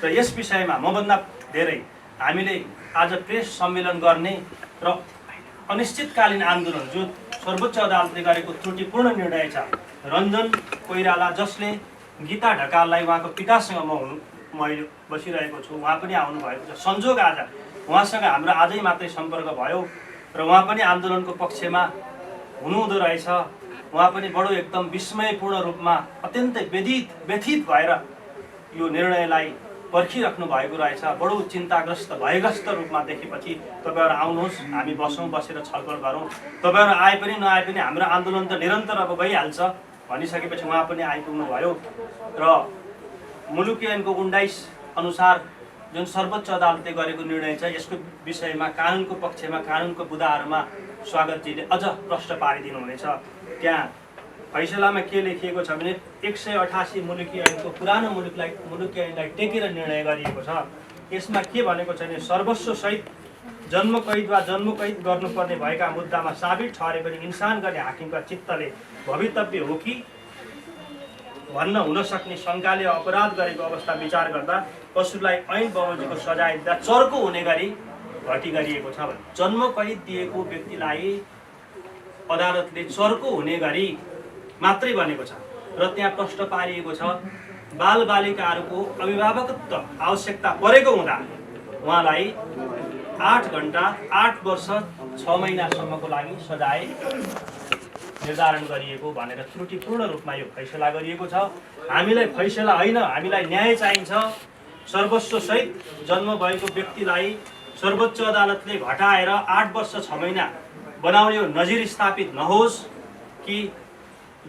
र यस विषयमा मभन्दा धेरै हामीले आज प्रेस सम्मेलन गर्ने र अनिश्चितकालीन आन्दोलन जो सर्वोच्च अदालतले गरेको त्रुटिपूर्ण निर्णय छ, रञ्जन कोइराला जसले गीता ढकाललाई उहाँको पितासँग मैले बसिरहेको छु, उहाँ पनि आउनुभएको छ। संजोग आज उहाँसँग हाम्रो आजै मात्रै सम्पर्क भयो र उहाँ पनि आन्दोलनको पक्षमा हुनुहुँदो रहेछ। उहाँ पनि बडो एकदम विस्मयपूर्ण रूपमा अत्यन्तै व्यथित भएर यो निर्णयलाई पर्खिराख्नु भएको रहेछ। बडो चिन्ताग्रस्त भयग्रस्त रूपमा देखेपछि तपाईहरु आउनुहोस्, हामी बसेर छलफल गरौँ। तपाईहरु आए पनि नआए पनि हाम्रो आन्दोलन त निरन्तर अब गइहाल्छ भनिसकेपछि उहाँ पनि आइपुग्नु भयो र मुलुकी ऐनको 19 अनुसार जुन सर्वोच्च अदालतले गरेको निर्णय छ यसको विषयमा कानुनको पक्षमा कानुनको बुदाहरुमा स्वागतजीले अझ प्रश्न पारिदिनु हुनेछ। त्यहाँ फैसलामा के लेखिएको छ भने 188 मुलुकी ऐनको पुरानो मुलुकी ऐनलाई टेकेर निर्णय गरिएको छ। यसमा के भनेको छ भने सर्वस्व सहित जन्म कैद वा जन्म कैद गर्नुपर्ने भएका मुद्दामा साबित ठहरे पनि इन्सान गर्ने हाकिमका चित्तले भवितव्य हो कि भन्न हुन सक्ने शंकाले अपराध गरेको अवस्था विचार गर्दा पशुलाई ऐन बमोजिमको सजाय दिँदा चर्को हुने गरी घटी गरिएको छ। जन्म कैद दिएको व्यक्तिलाई अदालतले चर्को हुने गरी मात्रै भनेको छ र त्यहाँ प्रश्न पारिएको छ बालबालिकाहरूको अभिभावकत्व आवश्यकता परेको हुँदा उहाँलाई 8 घण्टा 8 वर्ष 6 महिनासम्मको लागि सजाय निर्धारण गरिएको भनेर त्रुटिपूर्ण रूपमा यो फैसला गरिएको छ। हामीलाई फैसला होइन, हामीलाई न्याय चाहिन्छ। सर्वस्व सहित जन्म भएको व्यक्तिलाई सर्वोच्च अदालतले घटाएर 8 वर्ष 6 महिना बनाउने यो नजिर स्थापित नहोस् कि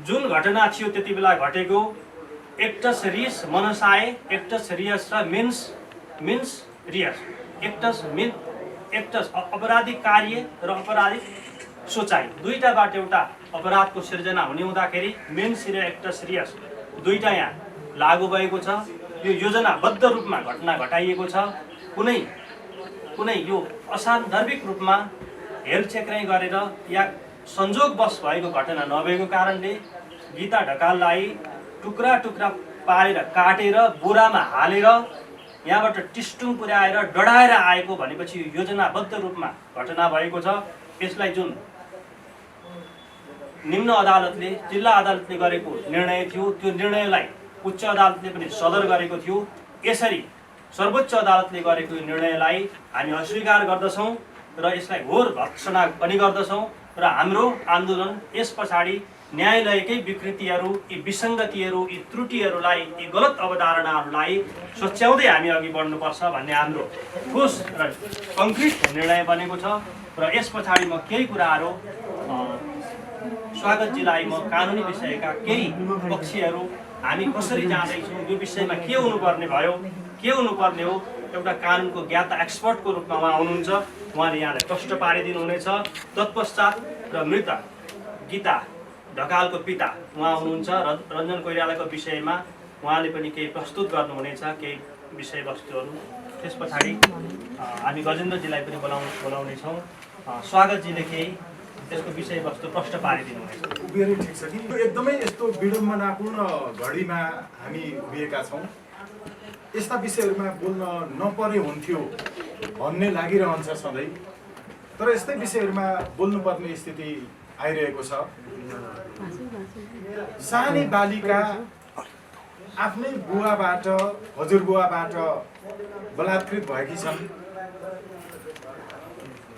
जुन घटना थियो त्यति बेला घटेको एक्टस रिस मनसाए एक्टस रियस र मिन्स रियस एक्टस अपराधिक कार्य र अपराधिक सोचाइ दुईटाबाट एउटा अपराधको सिर्जना हुने हुँदाखेरि मिन्स र एक्टस रियस दुईटा यहाँ लागू भएको छ। यो योजनाबद्ध रूपमा घटना घटाइएको छ। कुनै यो असान्दर्भिक रूपमा हेलचेक्राइ गरेर या संजोगवश भएको घटना नभएको कारणले गीता ढकाललाई टुक्रा टुक्रा पारेर काटेर बोरामा हालेर यहाँबाट टिस्टुङ पुर्याएर डढाएर आएको भनेपछि योजनाबद्ध रूपमा घटना भएको छ। यसलाई जुन निम्न अदालतले जिल्ला अदालतले गरेको निर्णय थियो त्यो निर्णयलाई उच्च अदालतले पनि सदर गरेको थियो। यसरी सर्वोच्च अदालतले गरेको निर्णयलाई हामी अस्वीकार गर्दछौँ र यसलाई घोर भर्त्सना पनि गर्दछौँ र हाम्रो आन्दोलन यस पछाडि न्यायालयकै विकृतिहरू, यी विसङ्गतिहरू, यी त्रुटिहरूलाई, यी गलत अवधारणाहरूलाई सच्याउँदै हामी अघि बढ्नुपर्छ भन्ने हाम्रो ठोस र कङ्क्रिट निर्णय बनेको छ। र यस पछाडि म केही कुराहरू स्वागतजीलाई म कानुनी विषयका केही पक्षहरू हामी कसरी जाँदैछौँ यो विषयमा के हुनुपर्ने भयो, के हुनुपर्ने हो, एउटा कानुनको ज्ञाता एक्सपर्टको रूपमा उहाँ हुनुहुन्छ। उहाँले यहाँलाई प्रश्न पारिदिनु हुनेछ। तत्पश्चात र मृत गीता ढकालको पिता उहाँ हुनुहुन्छ रञ्जन कोइरालाको विषयमा उहाँले पनि केही प्रस्तुत गर्नुहुनेछ, केही विषयवस्तुहरू। त्यस पछाडि हामी गजेन्द्रजीलाई पनि बोलाउनेछौँ। स्वागतजीले केही त्यसको विषयवस्तु प्रश्न पारिदिनुहुनेछ। उभिएरै ठिक छ कि एकदमै यस्तो विडम्बनापूर्ण घडीमा हामी उभिएका छौँ। यस्ता विषयहरूमा बोल्न नपरे हुन्थ्यो भन्ने लागिरहन्छ सधैँ, तर यस्तै विषयहरूमा बोल्नुपर्ने स्थिति आइरहेको छ। सानै बालिका आफ्नै बुवाबाट हजुरबुवाबाट बलात्कृत भएकी छन्।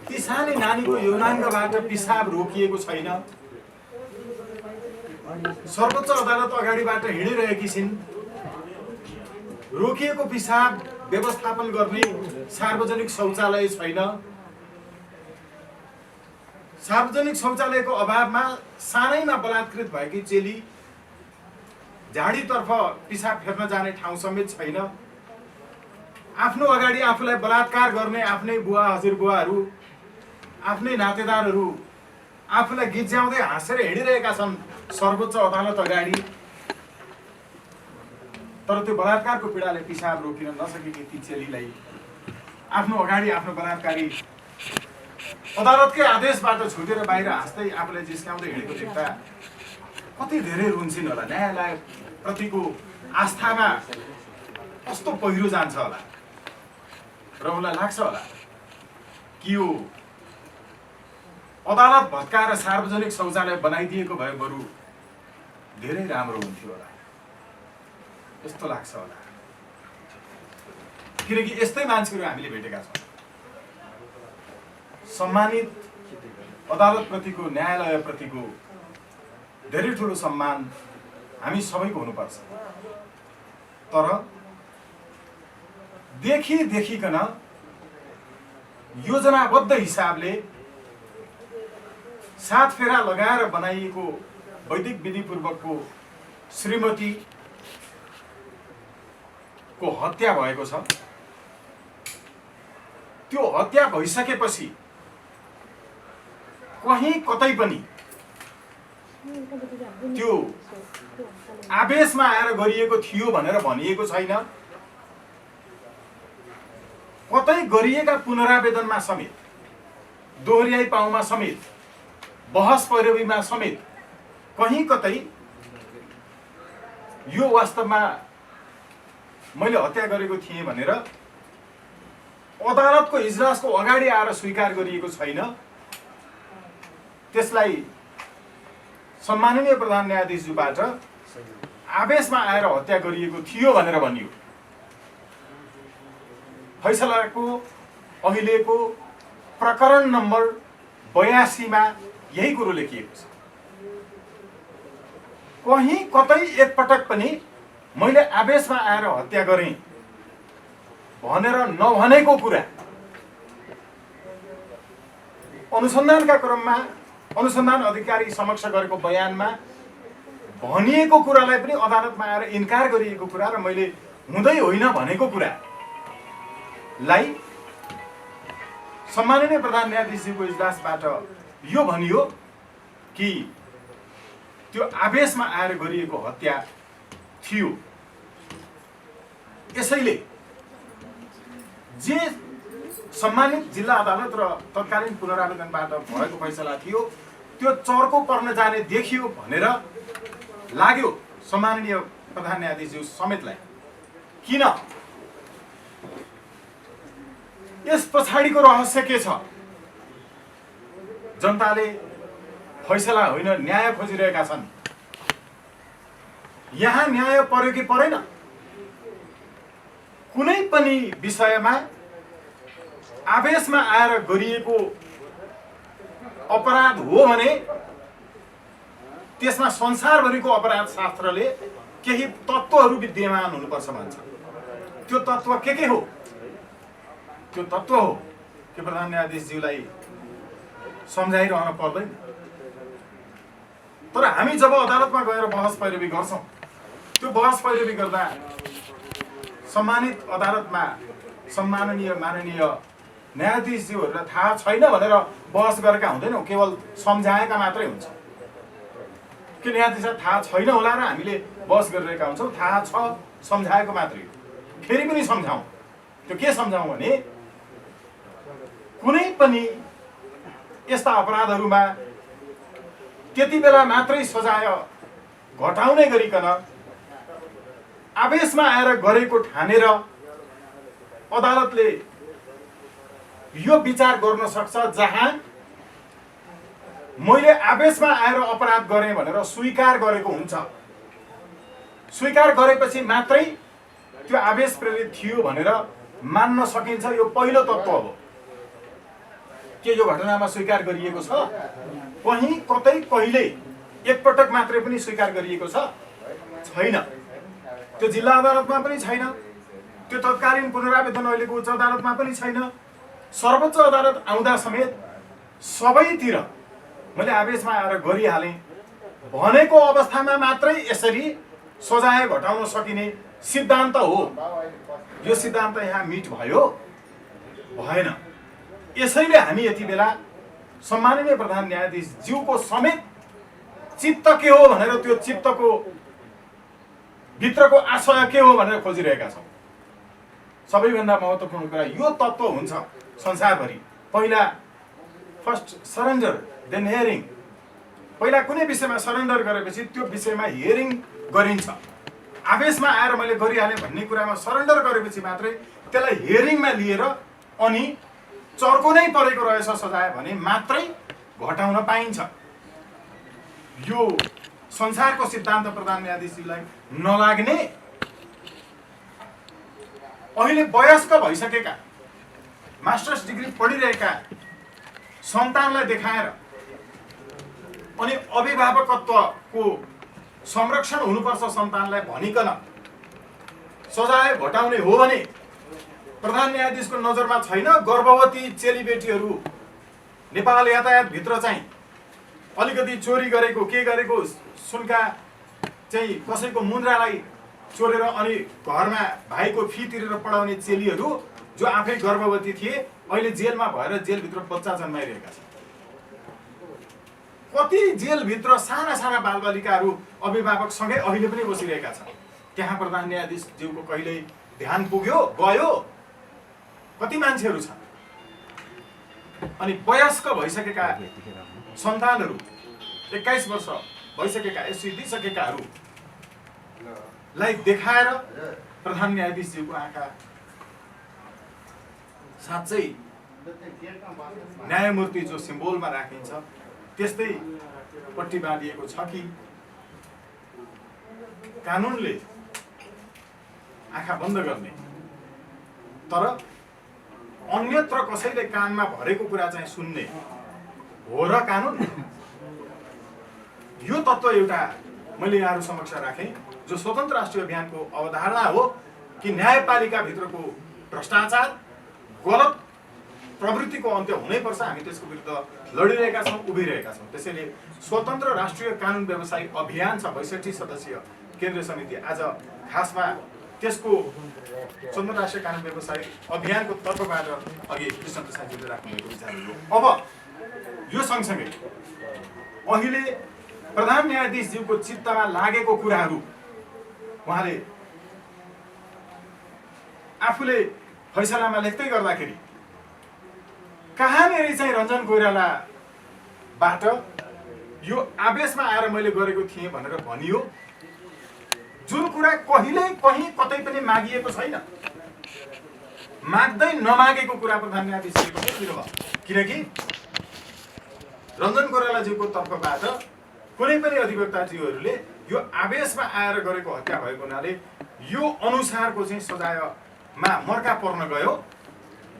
ती सानै नानीको यौनाङ्गबाट पिसाब रोकिएको छैन। सर्वोच्च अदालत अगाडिबाट हिँडिरहेकी छिन्। रोकिएको पिसाब व्यवस्थापन गर्ने सार्वजनिक शौचालय छैन। सार्वजनिक शौचालयको अभावमा सानैमा बलात्कृत भएकी चेली झाडीतर्फ पिसाब फेर्न जाने ठाउँ समेत छैन। आफ्नो अगाडि आफूलाई बलात्कार गर्ने आफ्नै बुवा हजुरबुवाहरू, आफ्नै नातेदारहरू आफूलाई गिज्याउँदै हाँसेर हिँडिरहेका छन् सर्वोच्च अदालत अगाडि। तर त्यो बलात्कारको पीडाले पिसाब रोकिन नसकेकी ती चेलीलाई आफ्नो अगाडि आफ्नो बलात्कारी अदालतकै आदेशबाट छुटेर बाहिर हाँस्दै आफूलाई जिस्काउँदै हिँडेको देख्दा कति धेरै रुन्छन् होला। न्यायालय प्रतिको आस्थामा कस्तो पहिरो जान्छ होला र उनलाई लाग्छ होला कि यो अदालत भत्काएर सार्वजनिक शौचालय बनाइदिएको भए बरु धेरै राम्रो हुन्थ्यो होला, यस्तो लाग्छ होला। किनकि यस्तै मान्छेहरू हामीले भेटेका छौँ। सम्मानित अदालतप्रतिको, न्यायालयप्रतिको धेरै ठुलो सम्मान हामी सबैको हुनुपर्छ। तर देखिकन योजनाबद्ध हिसाबले 7 फेरा लगाएर बनाइएको वैदिक विधिपूर्वकको श्रीमतीको हत्या भएको छ। त्यो हत्या भइसकेपछि कहीँ कतै पनि त्यो आवेशमा आएर गरिएको थियो भनेर भनिएको छैन। कतै गरिएका पुनरावेदनमा समेत, दोहोर्याई पाउमा समेत, बहस पैरवीमा समेत कहीँ कतै यो वास्तवमा मैले हत्या गरेको थिएँ भनेर अदालतको इजलासको अगाडि आएर स्वीकार गरिएको छैन। त्यसलाई सम्माननीय प्रधान न्यायाधीशज्यूबाट आवेशमा आएर हत्या गरिएको थियो भनेर भनियो। फैसलाको अहिलेको प्रकरण नम्बर 82 मा यही कुरो लेखिएको छ। कहीँ कतै एकपटक पनि मैले आवेशमा आएर हत्या गरेँ भनेर नभनेको कुरा अनुसन्धानका क्रममा अनुसन्धान अधिकारी समक्ष गरेको बयानमा भनिएको कुरालाई पनि अदालतमा आएर इन्कार गरिएको कुरा र मैले हुँदै होइन भनेको कुरालाई सम्माननीय प्रधान न्यायाधीशको इजलासबाट यो भनियो कि त्यो आवेशमा आएर गरिएको हत्या थियो। यसैले जे सम्मानित जिल्ला अदालत र तत्कालीन पुनरावेदनबाट भएको फैसला थियो त्यो चर्को पर्न जाने देखियो भनेर लाग्यो सम्माननीय प्रधान न्यायाधीशज्यू समेतलाई। किन? यस पछाडिको रहस्य के छ? जनताले फैसला होइन न्याय खोजिरहेका छन्। यहाँ न्याय पर्यो कि परेन? कुनै पनि विषयमा आवेशमा आएर गरिएको अपराध हो भने त्यसमा संसारभरिको अपराध शास्त्रले केही तत्त्वहरू विद्यमान हुनुपर्छ भन्छ। त्यो तत्त्व के हो? त्यो तत्त्व हो कि प्रधान न्यायाधीशज्यूलाई सम्झाइरहन पर्दैन। तर हामी जब अदालतमा गएर बहस पैरवी गर्छौँ, त्यो बहस पैरवी गर्दा सम्मानित अदालतमा सम्माननीय माननीय न्यायाधीशज्यूहरूलाई थाहा छैन भनेर बहस गरेका हुँदैनौँ, केवल सम्झाएका मात्रै हुन्छ कि न्यायाधीशलाई थाहा छैन होला र हामीले बहस गरिरहेका हुन्छौँ। थाहा छ, सम्झाएको मात्रै हो। फेरि पनि सम्झाउँ। त्यो के सम्झाउँ भने कुनै पनि यस्ता अपराधहरूमा त्यति बेला मात्रै सजाय घटाउने गरिकन आवेशमा आएर गरेको ठानेर अदालतले यो विचार गर्न सक्छ जहाँ मैले आवेशमा आएर अपराध गरेँ भनेर स्वीकार गरेको हुन्छ। स्वीकार गरेपछि मात्रै त्यो आवेश प्रेरित थियो भनेर मान्न सकिन्छ। यो पहिलो तत्त्व हो। के यो घटनामा स्वीकार गरिएको छ? कहीँ कतै कहिले एकपटक मात्रै पनि स्वीकार गरिएको छ? छैन। त्यो जिल्ला अदालतमा पनि छैन, त्यो तत्कालीन पुनरावेदन अहिलेको उच्च अदालतमा पनि छैन। सर्वोच्च अदालत आउँदा समेत सबैतिर मैले आवेशमा आएर गरिहालेँ भनेको अवस्थामा मात्रै यसरी सजाय घटाउन सकिने सिद्धान्त हो। यो सिद्धान्त यहाँ मिट भयो? भएन। यसैले हामी यति बेला सम्माननीय प्रधान न्यायाधीशज्यूको समेत चित्त के हो भनेर, त्यो चित्तको भित्रको आशय के हो भनेर खोजिरहेका छौँ। सबैभन्दा महत्त्वपूर्ण कुरा यो तत्त्व हुन्छ संसारभरि। पहिला फर्स्ट सरेन्डर देन हियरिङ। पहिला कुनै विषयमा सरेन्डर गरेपछि त्यो विषयमा हियरिङ गरिन्छ। आवेशमा आएर मैले गरिहालेँ भन्ने कुरामा सरेन्डर गरेपछि मात्रै त्यसलाई हियरिङमा लिएर अनि चर्को नै परेको रहेछ सजाय भने मात्रै घटाउन पाइन्छ। यो संसारको सिद्धान्त प्रधान न्यायाधीशलाई नलाग्ने, अहिले वयस्क भइसकेका मास्टर्स डिग्री पढिरहेका सन्तानलाई देखाएर अनि अभिभावकत्वको संरक्षण हुनुपर्छ सन्तानलाई भनिकन सजाय घटाउने हो भने प्रधान न्यायाधीशको नजरमा छैन गर्भवती चेलीबेटीहरू नेपाल यातायातभित्र चाहिँ अलिकति चोरी गरेको के गरेको सुनका चाहिँ कसैको मुन्द्रालाई चोरेर अनि घरमा भाइको फी तिरेर पढाउने चेलीहरू जो आफै गर्भवती थिए अहिले जेलमा भएर जेलभित्र बच्चा जन्माइरहेका छन्। कति जेलभित्र साना साना बालबालिकाहरू अभिभावकसँगै अहिले पनि बसिरहेका छन्। त्यहाँ प्रधान न्यायाधीशज्यूको कहिल्यै ध्यान पुग्यो गयो? कति मान्छेहरू छन्? अनि वयस्क भइसकेका सन्तानहरू 21 वर्ष भइसकेका एससी दिइसकेकाहरूलाई देखाएर प्रधान न्यायाधीशज्यूको आँखा साँच्चै न्यायमूर्ति जो सिम्बोलमा राखिन्छ त्यस्तै पट्टी बाँधिएको छ कि कानुनले आँखा बन्द गर्ने तर अन्यत्र कसैले कानमा भरेको कुरा चाहिँ सुन्ने हो र कानुन? यो तत्त्व एउटा मैले यहाँहरू समक्ष राखेँ जो स्वतन्त्र राष्ट्रिय अभियानको अवधारणा हो कि न्यायपालिकाभित्रको भ्रष्टाचार गलत प्रवृत्तिको अन्त्य हुनैपर्छ। हामी त्यसको विरुद्ध लडिरहेका छौँ, उभिरहेका छौँ। त्यसैले स्वतन्त्र राष्ट्रिय कानुन व्यवसायी अभियान छ 62 सदस्यीय केन्द्रीय समिति। आज खासमा त्यसको स्वतन्त्र राष्ट्रिय कानुन व्यवसायी अभियानको तर्फबाट अघि कृष्ण प्रसादजीले राख्नुभएको विचारहरू। अब यो सँगसँगै अहिले प्रधान न्यायाधीशज्यूको चित्तमा लागेको कुराहरू उहाँले आफूले फैसलामा लेख्दै गर्दाखेरि कहाँनिर चाहिँ रञ्जन कोइरालाबाट यो आवेशमा आएर मैले गरेको थिएँ भनेर भनियो, जुन कुरा कहिल्यै कहीँ कतै पनि मागिएको छैन, माग्दै नमागेको कुरा प्रधान न्यायाधीशले पनि दिनुभयो। किनकि रञ्जन कोइरालाज्यूको तर्फबाट कुनै पनि अधिवक्ताज्यूहरूले यो आवेशमा आएर गरेको हत्या भएको हुनाले यो अनुसारको चाहिँ सजायमा मर्का पर्न गयो,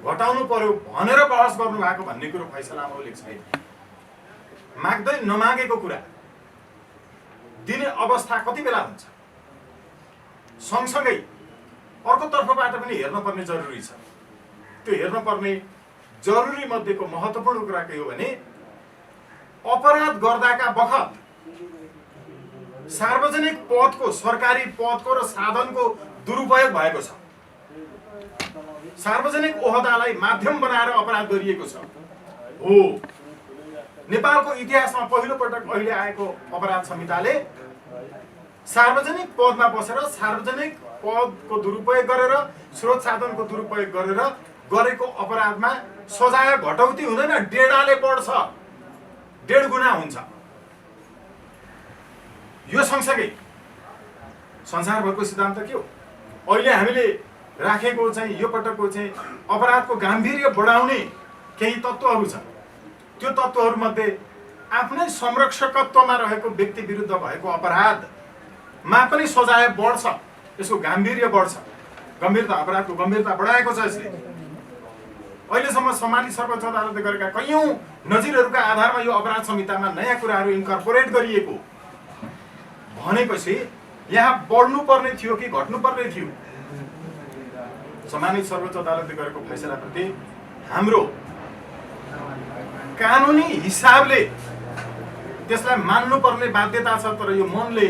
घटाउनु पर्यो भनेर बहस गर्नु भएको भन्ने कुरो फैसलामा उल्लेख छैन। माग्दै नमागेको कुरा दिने अवस्था कति बेला हुन्छ? सँगसँगै अर्को तर्फबाट पनि हेर्न पर्ने जरुरी छ। त्यो हेर्न पर्ने जरुरी मध्येको महत्त्वपूर्ण कुरा के हो भने अपराध गर्दाका बखत सार्वजनिक पदको, सरकारी पदको र साधनको दुरुपयोग भएको छ। सार्वजनिक ओहदालाई माध्यम बनाएर अपराध गरिएको छ। हो, नेपालको इतिहासमा पहिलो पटक अहिले आएको अपराध संहिताले सार्वजनिक पदमा बसेर सार्वजनिक पदको दुरुपयोग गरेर स्रोत साधनको दुरुपयोग गरेर गरेको अपराधमा सजाय घटौती हुँदैन, डेढाले बढ्छ, 1.5 गुणा हुन्छ। यो सँगसँगै संसारभरको सिद्धान्त के हो? अहिले हामीले राखेको चाहिँ यो पटकको चाहिँ अपराधको गाम्भीर्य बढाउने केही तत्त्वहरू छन्। त्यो तत्त्वहरूमध्ये आफ्नै संरक्षकत्वमा रहेको व्यक्ति विरुद्ध भएको अपराधमा पनि सजाय बढ्छ, यसको गाम्भीर्य बढ्छ, गम्भीरता, अपराधको गम्भीरता बढाएको छ यसले। अहिलेसम्म सम्मानित सर्वोच्च अदालतले गरेका कैयौँ नजिरहरूका आधारमा यो अपराध संहितामा नयाँ कुराहरू इन्कर्पोरेट गरिएको भनेपछि यहाँ बढ्नुपर्ने थियो कि घट्नुपर्ने थियो? सम्मानित सर्वोच्च अदालतले गरेको फैसलाप्रति हाम्रो कानुनी हिसाबले त्यसलाई मान्नुपर्ने बाध्यता छ, तर यो मनले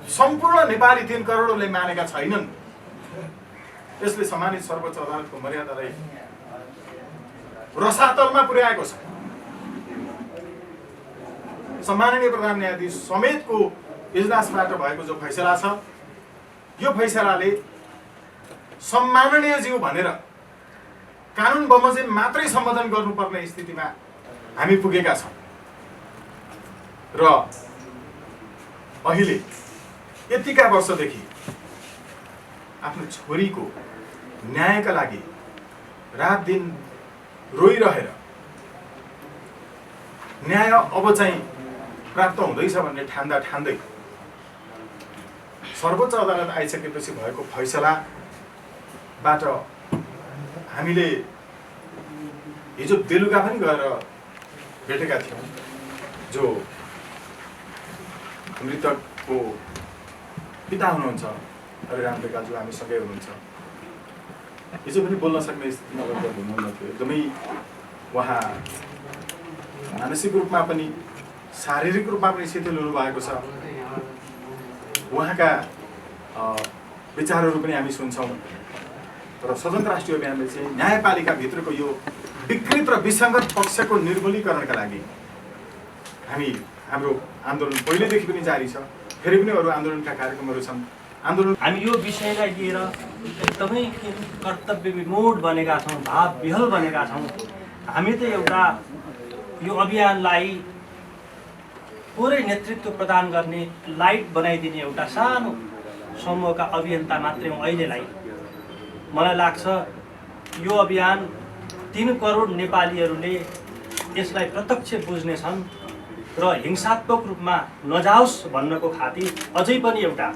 सम्पूर्ण नेपाली 3 करोडले मानेका छैनन्। यसले सम्मानित सर्वोच्च अदालतको मर्यादालाई रसातलमा पुर्याएको छ। सम्माननीय प्रधान न्यायाधीश समेतको इजलासबाट भएको जो फैसला छ, यो फैसलाले सम्माननीय ज्यू भनेर कानुन बमोजिम मात्रै सम्बोधन गर्नुपर्ने स्थितिमा हामी पुगेका छौँ र अहिले यतिका वर्षदेखि आफ्नो छोरीको न्यायका लागि रात दिन रोइरहेर न्याय अब चाहिँ प्राप्त हुँदैछ भन्ने ठान्दै सर्वोच्च अदालत आइसकेपछि भएको फैसलाबाट हामीले हिजो बेलुका पनि गएर भेटेका थियौँ। जो मृतकको पिता हुनुहुन्छ हरिराम ढकालज्यू हामीसँगै हुनुहुन्छ। हिजो पनि बोल्न सक्ने स्थितिमा हुनुहुन्न थियो। एकदमै उहाँ मानसिक रूपमा पनि शारीरिक रूपमा पनि शिथिल हुनुभएको छ। उहाँका विचारहरू पनि हामी सुन्छौँ र स्वतन्त्र राष्ट्रिय अभियानले चाहिँ न्यायपालिकाभित्रको यो विकृत र विसङ्गत पक्षको निर्मूलीकरणका लागि हाम्रो आन्दोलन पहिलेदेखि पनि जारी छ। फेरि पनि अरू आन्दोलनका कार्यक्रमहरू छन्। हामी यो विषयलाई लिएर एकदमै कर्तव्य विमूढ बनेका छौँ, भाव विहल बनेका छौँ। हामी त एउटा यो अभियानलाई पुरै नेतृत्व प्रदान गर्ने, लाइट बनाइदिने एउटा सानो समूहका अभियन्ता मात्रै हौँ। अहिलेलाई मलाई लाग्छ यो अभियान 3 करोड नेपालीहरूले यसलाई प्रत्यक्ष बुझ्नेछन् र हिंसात्मक रूपमा नजाओस् भन्नको खातिर अझै पनि एउटा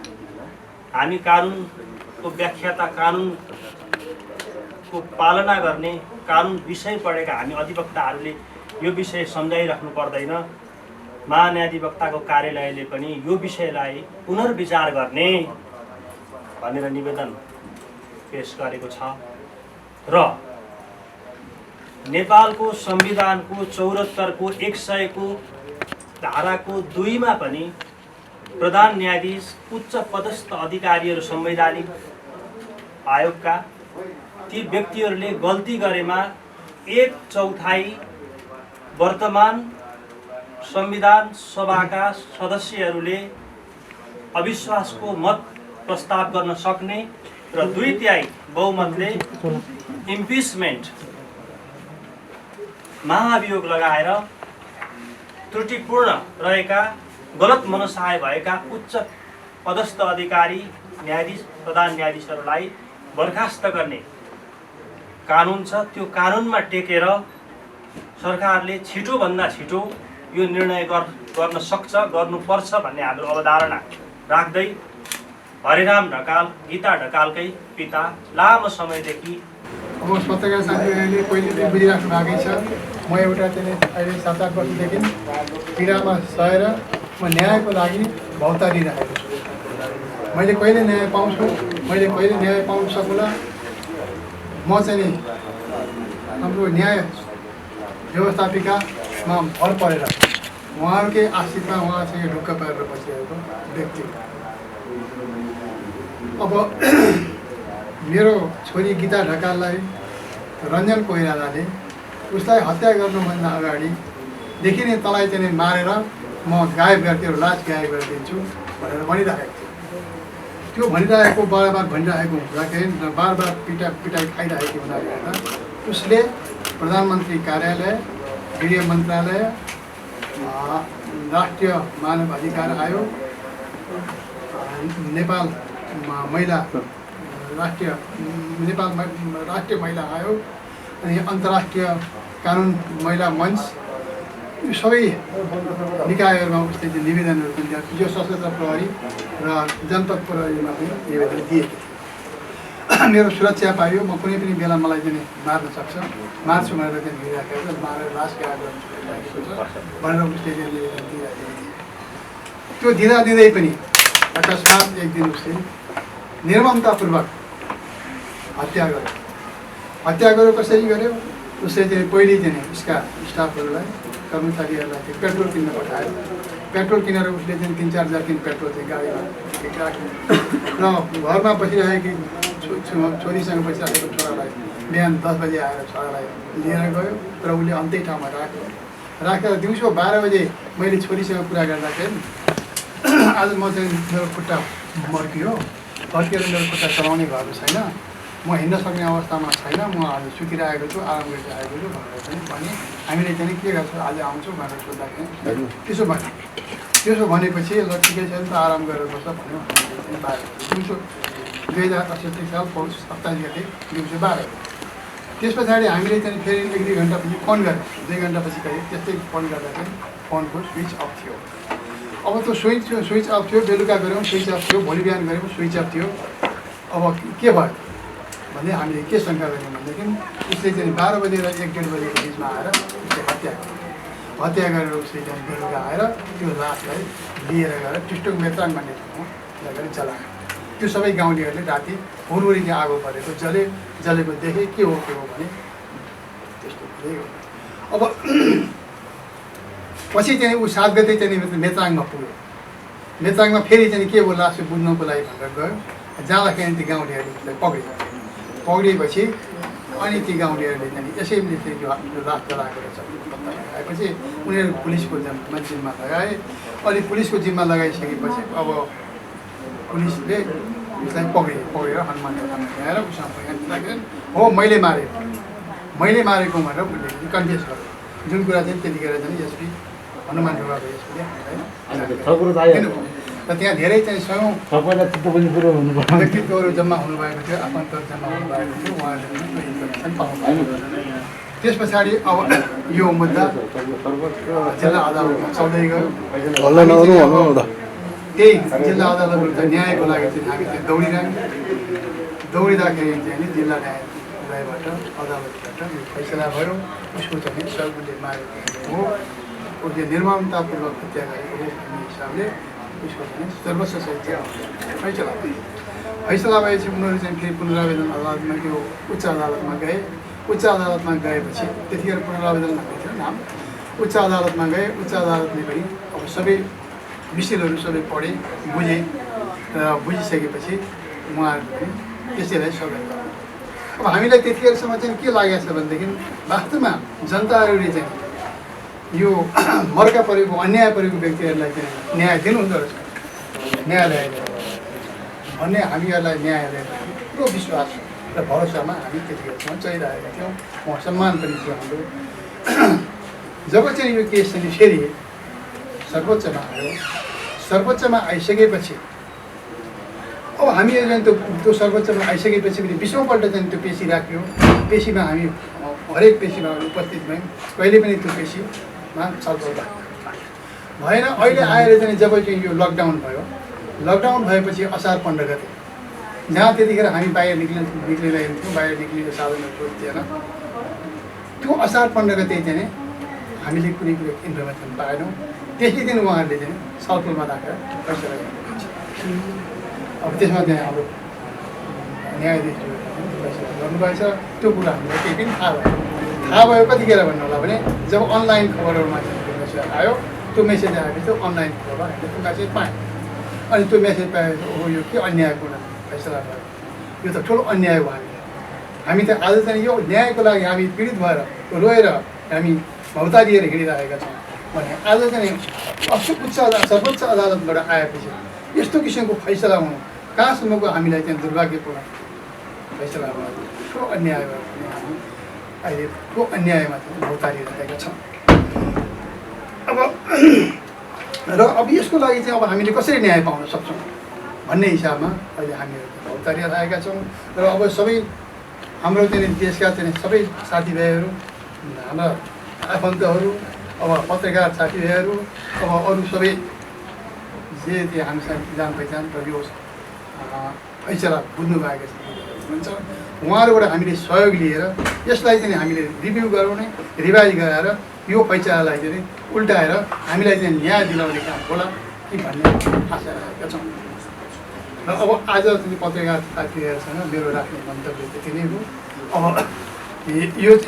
हामी कानुनको व्याख्याता, कानुनको पालना गर्ने, कानुन विषय पढेका हामी अधिवक्ताहरूले यो विषय सम्झाइराख्नु पर्दैन। महान्यायाधिवक्ताको कार्यालयले पनि यो विषयलाई पुनर्विचार गर्ने भनेर निवेदन पेश गरेको छ र नेपालको संविधानको 74 को 100 को धाराको 2 मा पनि प्रधान न्यायाधीश उच्च पदस्थ अधिकारीहरू संवैधानिक आयोगका ती व्यक्तिहरूले गल्ती गरेमा 1/4 वर्तमान संविधान सभाका सदस्यहरूले अविश्वासको मत प्रस्ताव गर्न सक्ने र 2/3 बहुमतले इम्पिचमेन्ट महाभियोग लगाएर त्रुटिपूर्ण रहेका, गलत मनसाय भएका उच्च पदस्थ अधिकारी, न्यायाधीश, प्रधान न्यायाधीशहरूलाई बर्खास्त गर्ने कानुन छ। त्यो कानुनमा टेकेर सरकारले छिटोभन्दा छिटो यो निर्णय गर्न सक्छ, गर्नुपर्छ भन्ने हाम्रो अवधारणा राख्दै हरिराम ढकाल, गीता ढकालकै पिता लामो समयदेखि अब पत्रकार साथीहरूले पहिलेदेखि बुझिराख्नु भएकै छ। म एउटा चाहिँ अहिले 7-8 वर्षदेखि पीडामा सहेर म न्यायको लागि भौतारिरहेको छु। मैले कहिले न्याय पाउँछु, मैले कहिले न्याय पाउन सकुँला, म चाहिँ हाम्रो न्याय व्यवस्थापिकामा भर परेर उहाँहरूकै आश्रितमा उहाँ चाहिँ ढुक्क पारेर बसिरहेको व्यक्ति। अब मेरो छोरी गीता ढकाललाई रञ्जन कोइरालाले उसलाई हत्या गर्नुभन्दा अगाडिदेखि नै तँलाई चाहिँ मारेर म गायब गर्थेँ, लास गायब गरिदिन्छु भनेर भनिरहेको थियो। त्यो भनिरहेको बार भनिरहेको हुँदाखेरि बार पिटाइ खाइरहेको हुँदाखेरि हेर्दा उसले प्रधानमन्त्री कार्यालय, गृह मन्त्रालय, राष्ट्रिय मानव अधिकार आयोग, नेपाल राष्ट्रिय महिला आयोग अनि अन्तर्राष्ट्रिय कानुन महिला मञ्च, यो सबै निकायहरूमा उसले चाहिँ निवेदनहरू पनि दिएको, जो सशस्त्र प्रहरी र जनपद प्रहरीमा पनि निवेदन दिएको थियो। मेरो सुरक्षा पाइयो, म कुनै पनि बेला मलाई चाहिँ मार्न सक्छ, मार्छु भनेर चाहिँ भनिराखेको छ, मारेर लास गायब गरिरहेको छ भनेर उसले चाहिँ निवेदन दिइराखेको थियो। त्यो दिँदै पनि अकस्मात एक दिन उसले निर्ममतापूर्वक हत्या गर्यो। हत्या गर्यो कसरी गर्यो? उसले चाहिँ पहिले चाहिँ उसका स्टाफहरूलाई, कर्मचारीहरूलाई चाहिँ पेट्रोल किन्न पठायो। पेट्रोल किनेर उसले चाहिँ 3-4 जर्किन पेट्रोल चाहिँ गाडीमा राख्यो र घरमा बसिरहेकी छोरीसँग बसिरहेको छोरालाई बिहान 10 बजे आएर छोरालाई लिएर गयो र उसले अन्त्य ठाउँमा राखेर दिउँसो 12 बजे मैले छोरीसँग कुरा गर्दाखेरि आज म चाहिँ मेरो खुट्टा मर्कियो, फर्केर मेरो खुट्टा चलाउने भएको छैन, म हिँड्न सक्ने अवस्थामा छैन, म आज सुतिरहेको छु, आराम गरिरहेको छु भनेर चाहिँ भने हामीले चाहिँ के गर्छौँ आज आउँछौँ भनेर सोद्धाखेरि त्यसो भयो। त्यसो भनेपछि ल ठिकै छ नि त आराम गरेर बस्छ भन्यो। दिउँसो 2068 साल पौष 27 गते दिउँसो 12 बजे। त्यस पछाडि हामीले चाहिँ फेरि 1-2 घन्टापछि फोन गऱ्यौँ। 2 घन्टापछि गऱ्यौँ। त्यस्तै फोन गर्दा चाहिँ फोनको स्विच अफ थियो। अब त्यो स्विच अफ थियो। बेलुका गऱ्यौँ स्विच अफ थियो। भोलि बिहान गऱ्यौँ स्विच अफ थियो। अब के भयो भन्ने हामीले के शङ्का गऱ्यौँ भनेदेखि उसले चाहिँ 12 बजेर 1-1:30 बजेको बिचमा आएर उसले हत्या गरेर उसले चाहिँ बेलुका आएर त्यो लासलाई लिएर गएर टिस्टोक मेत्राङ भन्ने ठाउँमा लगेर जलायो। त्यो सबै गाउँलेहरूले राति हुरहुरी त्यहाँ आगो परेको जलेको देखे के हो भने त्यस्तो हुँदै हो। अब पछि चाहिँ ऊ 7 गते चाहिँ मेत्राङमा पुग्यो। मेत्राङमा फेरि चाहिँ के हो लास बुझ्नको लागि भनेर गयो। जाँदाखेरि ती गाउँलेहरूले उसलाई पक्रिएपछि अनि ती गाउँलेहरूले चाहिँ यसैले चाहिँ यो लास जलाएको रहेछ पत्ता लगाएपछि उनीहरू पुलिसको जिम्मा लगाए। अनि पुलिसको जिम्मा लगाइसकेपछि अब पुलिसले उसलाई पक्रेर हनुमान ढोकामा ल्याएर उसँग राखेर हो मैले मारेको भनेर उसले कन्फेस गर्यो। जुन कुरा चाहिँ त्यतिखेर चाहिँ एसपी हनुमान ढोकाको एसपीले र त्यहाँ धेरै चाहिँ सयौँ व्यक्तित्वहरू जम्मा हुनुभएको थियो, आफन्तहरू जम्मा हुनुभएको थियो। उहाँहरूले पनि त्यो इन्फर्मेसन पाउनुभयो। त्यस पछाडि अब यो मुद्दा जिल्ला अदालतमा चल्दै गयो। त्यही जिल्ला अदालतबाट न्यायको लागि चाहिँ हामी चाहिँ दौडिँदाखेरि चाहिँ नि जिल्ला न्यायालयबाट अदालतबाट यो फैसला भयो। उसको चाहिँ सर्वले मारेको हो, उसले निर्ममतापूर्वक हत्या गरेको हो भन्ने हिसाबले उसको चाहिँ सर्वोच्च सहित फैसला भएपछि उनीहरू चाहिँ फेरि पुनरावेदन अदालतमा त्यो उच्च अदालतमा गए। उच्च अदालतमा गएपछि त्यतिखेर पुनरावेदन भन्ने थियो नाम। उच्च अदालतमा गए। उच्च अदालतले पनि अब सबै विषयहरू सबै पढे बुझे र बुझिसकेपछि उहाँहरूले पनि त्यसैलाई सघाइ गरे। अब हामीलाई त्यतिखेरसम्म चाहिँ के लागेको छ भनेदेखि वास्तवमा जनताहरूले चाहिँ यो मर्का परेको अन्याय परेको व्यक्तिहरूलाई चाहिँ न्याय दिनुहुँदो रहेछ न्यायालयले भन्ने हामीहरूलाई न्यायालयमा ठुलो विश्वास र भरोसामा हामी त्यतिखेरसम्म चलिरहेका थियौँ। उहाँ सम्मान पनि थियो हाम्रो। जब चाहिँ यो केस चाहिँ फेरि सर्वोच्चमा आयो। सर्वोच्चमा आइसकेपछि अब हामीहरू चाहिँ त्यो सर्वोच्चमा आइसकेपछि पनि 20औँपल्ट चाहिँ त्यो पेसी राख्यो। पेसीमा हामी हरेक पेसीमा उपस्थित भयौँ। कहिले पनि त्यो पेसीमा छलफल भएन। अहिले आएर चाहिँ जब चाहिँ यो लकडाउन भयो, लकडाउन भएपछि असार 15 गते जहाँ त्यतिखेर हामी बाहिर निक्लिरहेको थियौँ, बाहिर निक्लिने साधनहरू थिएन। त्यो असार 15 गते चाहिँ हामीले कुनै कुरो इन्फर्मेसन पाएनौँ। त्यसै दिन उहाँहरूले चाहिँ छलफलमा राखेर फैसला गर्नुभएको छ। अब त्यसमा चाहिँ हाम्रो न्यायाधीशले फैसला गर्नुभएछ। त्यो कुरा हामीलाई केही पनि थाहा भयो कतिखेर भन्नु होला भने जब अनलाइन खबरहरूमा चाहिँ त्यो मेसेज आयो। त्यो मेसेज आएपछि त्यो अनलाइन खबरमा हामीले त्यो मेसेज पायौँ। अनि त्यो मेसेज पाएपछि हो यो के अन्यायपूर्ण फैसला भयो, यो त ठुलो अन्याय हो। हामी त आज चाहिँ यो न्यायको लागि हामी पीडित भएर रोएर हामी भौतारिएर हिँडिरहेका छौँ भने आज चाहिँ सर्वोच्च अदालतबाट आएपछि यस्तो किसिमको फैसला हुनु कहाँसम्मको हामीलाई चाहिँ दुर्भाग्यपूर्ण फैसला भयो। ठुलो अन्याय भयो भने हामी अहिले ठुलो अन्यायमा चाहिँ भौतारिरहेका छौँ। अब यसको लागि चाहिँ अब हामीले कसरी न्याय पाउन सक्छौँ भन्ने हिसाबमा अहिले हामीहरू भौतारिरहेका छौँ। र अब सबै हाम्रो चाहिँ देशका चाहिँ सबै साथीभाइहरू, हाम्रा आफन्तहरू, अब पत्रकार साथीभाइहरू, अब अरू सबै जे हामीसँग जान पहिचान र यो फैसला बुझ्नुभएको हुनुहुन्छ उहाँहरूबाट हामीले सहयोग लिएर यसलाई चाहिँ हामीले रिभ्यू गराउने, रिभाइज गराएर यो फैसलालाई चाहिँ उल्टाएर हामीलाई चाहिँ न्याय दिलाउने काम होला कि भन्ने आशा राखेका छौँ। र अब आज चाहिँ पत्रकार साथीभाइहरूसँग मेरो राख्ने मन्तव्य त्यति नै हो। अब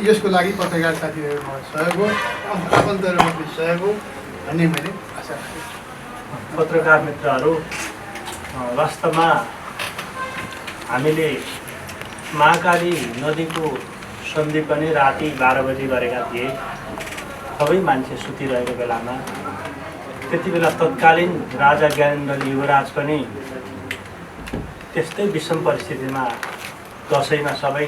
यसको लागि पत्रकार साथीभाइहरूबाट सहयोग हो, आफन्तहरूबाट सहयोग हो भन्ने मैले आशा राखेको छु। पत्रकार मित्रहरू, वास्तवमा हामीले महाकाली नदीको सन्दीपन राति 12 बजी गरेका थिए। सबै मान्छे सुतिरहेको बेलामा त्यति बेला तत्कालीन राजा ज्ञानेन्द्र युवराज पनि त्यस्तै विषम परिस्थितिमा दसैँमा सबै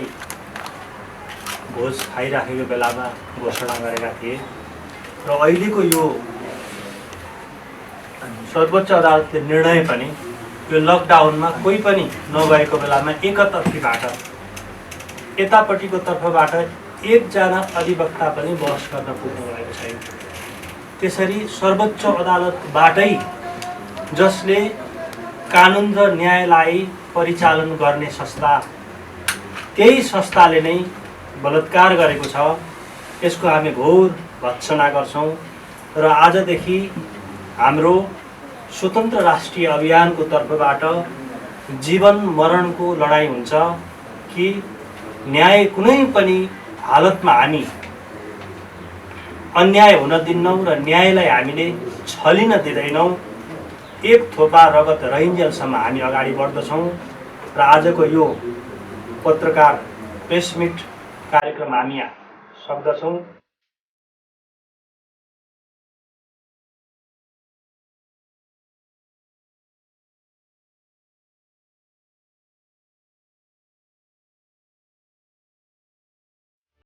भोज खाइराखेको बेलामा घोषणा गरेका थिए। र अहिलेको यो सर्वोच्च अदालतले निर्णय पनि यो लकडाउनमा कोही पनि नगएको बेलामा एकतर्फीबाट यतापट्टिको तर्फबाट एकजना अधिवक्ता पनि बहस गर्न पुग्नु भएको छैन। त्यसरी सर्वोच्च अदालतबाटै जसले कानुन र न्यायलाई परिचालन गर्ने संस्था, त्यही संस्थाले नै बलात्कार गरेको छ। यसको हामी घोर भत्सना गर्छौँ र आजदेखि हाम्रो स्वतन्त्र राष्ट्रिय अभियानको तर्फबाट जीवन मरणको लडाईँ हुन्छ कि न्याय कुनै पनि हालतमा हामी अन्याय हुन दिन्नौँ र न्यायलाई हामीले छलिन दिँदैनौँ। एक थोपा रगत रहिन्जेलसम्म हामी अगाडि बढ्दछौँ र आजको यो पत्रकार प्रेस मिट कार्यक्रम हामी यहाँ सक्दछौँ।